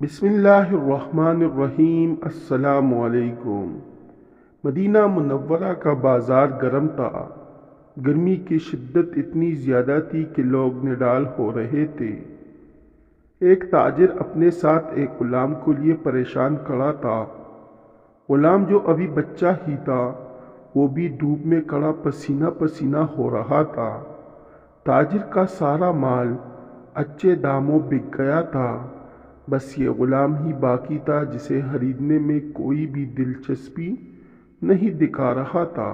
بسم اللہ الرحمن الرحیم۔ السلام علیکم۔ مدینہ منورہ کا بازار گرم تھا۔ گرمی کی شدت اتنی زیادہ تھی کہ لوگ نڈال ہو رہے تھے۔ ایک تاجر اپنے ساتھ ایک غلام کو لیے پریشان کھڑا تھا۔ غلام جو ابھی بچہ ہی تھا، وہ بھی دھوپ میں کھڑا پسینہ پسینہ ہو رہا تھا۔ تاجر کا سارا مال اچھے داموں بک گیا تھا، بس یہ غلام ہی باقی تھا جسے خریدنے میں کوئی بھی دلچسپی نہیں دکھا رہا تھا۔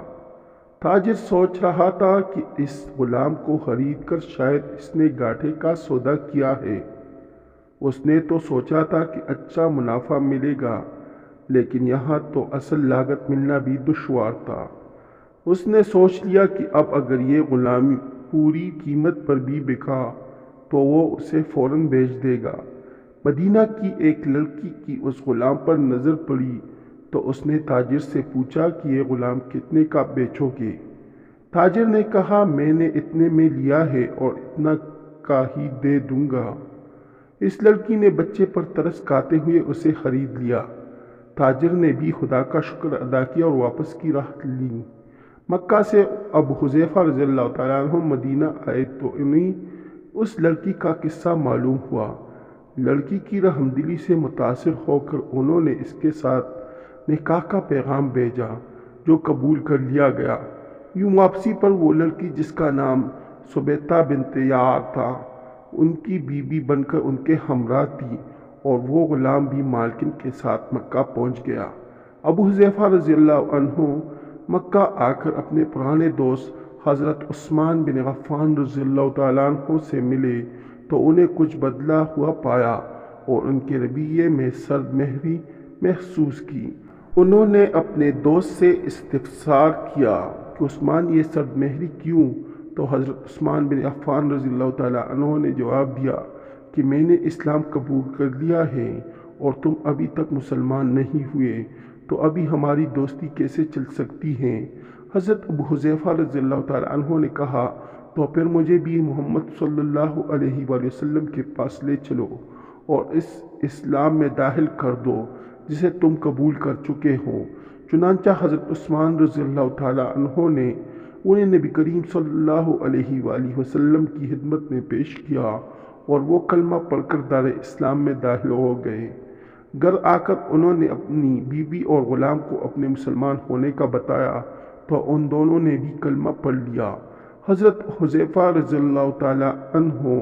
تاجر سوچ رہا تھا کہ اس غلام کو خرید کر شاید اس نے گھاٹے کا سودا کیا ہے۔ اس نے تو سوچا تھا کہ اچھا منافع ملے گا، لیکن یہاں تو اصل لاگت ملنا بھی دشوار تھا۔ اس نے سوچ لیا کہ اب اگر یہ غلام پوری قیمت پر بھی بکا تو وہ اسے فوراً بیچ دے گا۔ مدینہ کی ایک لڑکی کی اس غلام پر نظر پڑی تو اس نے تاجر سے پوچھا کہ یہ غلام کتنے کا بیچو گے؟ تاجر نے کہا، میں نے اتنے میں لیا ہے اور اتنا کا ہی دے دوں گا۔ اس لڑکی نے بچے پر ترس کھاتے ہوئے اسے خرید لیا۔ تاجر نے بھی خدا کا شکر ادا کیا اور واپس کی راہ لی۔ مکہ سے ابو حذیفہ رضی اللہ تعالیٰ عنہ مدینہ آئے تو انہیں اس لڑکی کا قصہ معلوم ہوا۔ لڑکی کی رحمدلی سے متاثر ہو کر انہوں نے اس کے ساتھ نکاح کا پیغام بھیجا، جو قبول کر لیا گیا۔ یوں واپسی پر وہ لڑکی، جس کا نام سبیتہ بنت یعار تھا، ان کی بیوی بن کر ان کے ہمراہ تھی، اور وہ غلام بھی مالکن کے ساتھ مکہ پہنچ گیا۔ ابو حذیفہ رضی اللہ عنہ مکہ آ کر اپنے پرانے دوست حضرت عثمان بن عفان رضی اللہ تعالیٰ عنہ سے ملے تو انہیں کچھ بدلا ہوا پایا اور ان کے رویے میں سرد مہری محسوس کی۔ انہوں نے اپنے دوست سے استفسار کیا کہ عثمان، یہ سرد مہری کیوں؟ تو حضرت عثمان بن عفان رضی اللہ تعالیٰ عنہ نے جواب دیا کہ میں نے اسلام قبول کر لیا ہے اور تم ابھی تک مسلمان نہیں ہوئے، تو ابھی ہماری دوستی کیسے چل سکتی ہے؟ حضرت ابو حذیفہ رضی اللہ تعالیٰ عنہ نے کہا، تو پھر مجھے بھی محمد صلی اللہ علیہ وآلہ وسلم کے پاس لے چلو اور اس اسلام میں داخل کر دو جسے تم قبول کر چکے ہو۔ چنانچہ حضرت عثمان رضی اللہ تعالیٰ عنہ نے انہیں نبی کریم صلی اللہ علیہ وآلہ وسلم کی خدمت میں پیش کیا اور وہ کلمہ پڑھ کر دار اسلام میں داخل ہو گئے۔ گھر آ کر انہوں نے اپنی بیوی اور غلام کو اپنے مسلمان ہونے کا بتایا تو ان دونوں نے بھی کلمہ پڑھ لیا۔ حضرت حذیفہ رضی اللہ تعالیٰ عنہ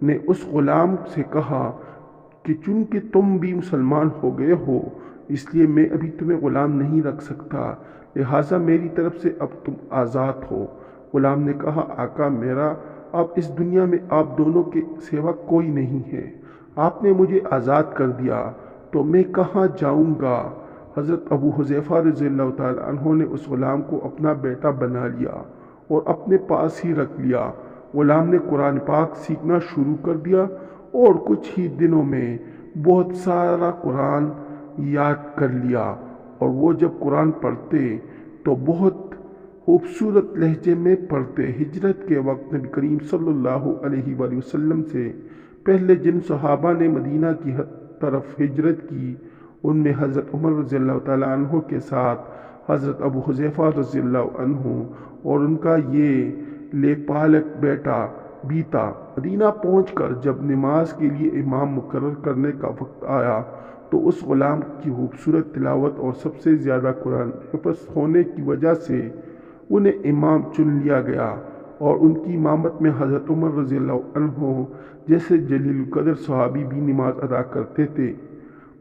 نے اس غلام سے کہا کہ چونکہ تم بھی مسلمان ہو گئے ہو، اس لیے میں ابھی تمہیں غلام نہیں رکھ سکتا، لہٰذا میری طرف سے اب تم آزاد ہو۔ غلام نے کہا، آقا میرا اب اس دنیا میں آپ دونوں کے سوا کوئی نہیں ہے، آپ نے مجھے آزاد کر دیا تو میں کہاں جاؤں گا؟ حضرت ابو حذیفہ رضی اللہ تعالیٰ عنہ نے اس غلام کو اپنا بیٹا بنا لیا اور اپنے پاس ہی رکھ لیا۔ غلام نے قرآن پاک سیکھنا شروع کر دیا اور کچھ ہی دنوں میں بہت سارا قرآن یاد کر لیا، اور وہ جب قرآن پڑھتے تو بہت خوبصورت لہجے میں پڑھتے۔ ہجرت کے وقت نبی کریم صلی اللہ علیہ وآلہ وسلم سے پہلے جن صحابہ نے مدینہ کی طرف ہجرت کی، ان میں حضرت عمر رضی اللہ تعالیٰ عنہ کے ساتھ حضرت ابو حذیفہ رضی اللہ عنہ اور ان کا یہ لیپالک بیٹا بھی تھا۔ مدینہ پہنچ کر جب نماز کے لیے امام مقرر کرنے کا وقت آیا تو اس غلام کی خوبصورت تلاوت اور سب سے زیادہ قرآن حفظ ہونے کی وجہ سے انہیں امام چن لیا گیا، اور ان کی امامت میں حضرت عمر رضی اللہ عنہ جیسے جلیل القدر صحابی بھی نماز ادا کرتے تھے۔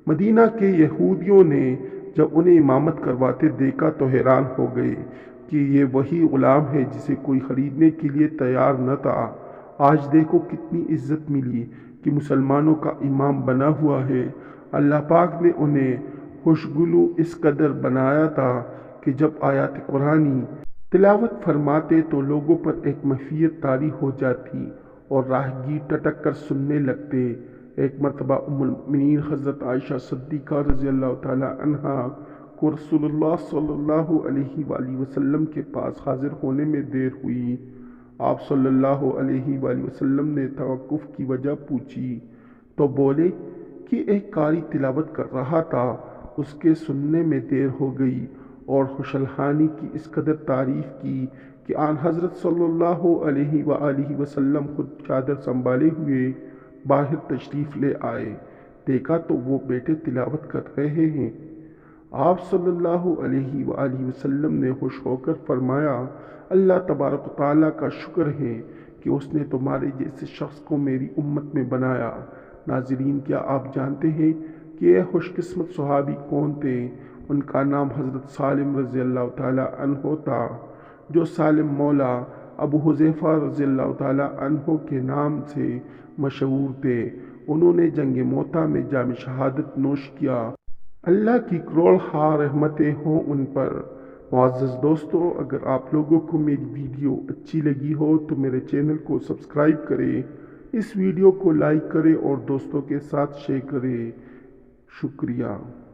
مدینہ کے یہودیوں نے جب انہیں امامت کرواتے دیکھا تو حیران ہو گئے کہ یہ وہی غلام ہے جسے کوئی خریدنے کے لیے تیار نہ تھا۔ آج دیکھو کتنی عزت ملی کہ مسلمانوں کا امام بنا ہوا ہے۔ اللہ پاک نے انہیں خوشگلو اس قدر بنایا تھا کہ جب آیات قرآنی تلاوت فرماتے تو لوگوں پر ایک مفیت طاری ہو جاتی اور راہگیر ٹٹک کر سننے لگتے۔ ایک مرتبہ ام المؤمنین حضرت عائشہ صدیقہ رضی اللہ تعالیٰ عنہا کو رسول اللہ صلی اللہ علیہ وآلہ وسلم کے پاس حاضر ہونے میں دیر ہوئی۔ آپ صلی اللہ علیہ وآلہ وسلم نے توقف کی وجہ پوچھی تو بولے کہ ایک قاری تلاوت کر رہا تھا، اس کے سننے میں دیر ہو گئی اور خوشالحانی کی اس قدر تعریف کی کہ آن حضرت صلی اللہ علیہ وآلہ وسلم خود چادر سنبھالے ہوئے باہر تشریف لے آئے۔ دیکھا تو وہ بیٹے تلاوت کر رہے ہیں۔ آپ صلی اللہ علیہ وآلہ وسلم نے خوش ہو کر فرمایا، اللہ تبارک و تعالیٰ کا شکر ہے کہ اس نے تمہارے جیسے شخص کو میری امت میں بنایا۔ ناظرین، کیا آپ جانتے ہیں کہ یہ خوش قسمت صحابی کون تھے؟ ان کا نام حضرت سالم رضی اللہ تعالیٰ عنہ تھا، جو سالم مولا ابو حذیفہ رضی اللہ تعالیٰ عنہ کے نام سے مشہور تھے۔ انہوں نے جنگ موتا میں جام شہادت نوش کیا۔ اللہ کی کروڑ ہا رحمتیں ہوں ان پر۔ معزز دوستو، اگر آپ لوگوں کو میری ویڈیو اچھی لگی ہو تو میرے چینل کو سبسکرائب کریں، اس ویڈیو کو لائک کریں اور دوستوں کے ساتھ شیئر کریں۔ شکریہ۔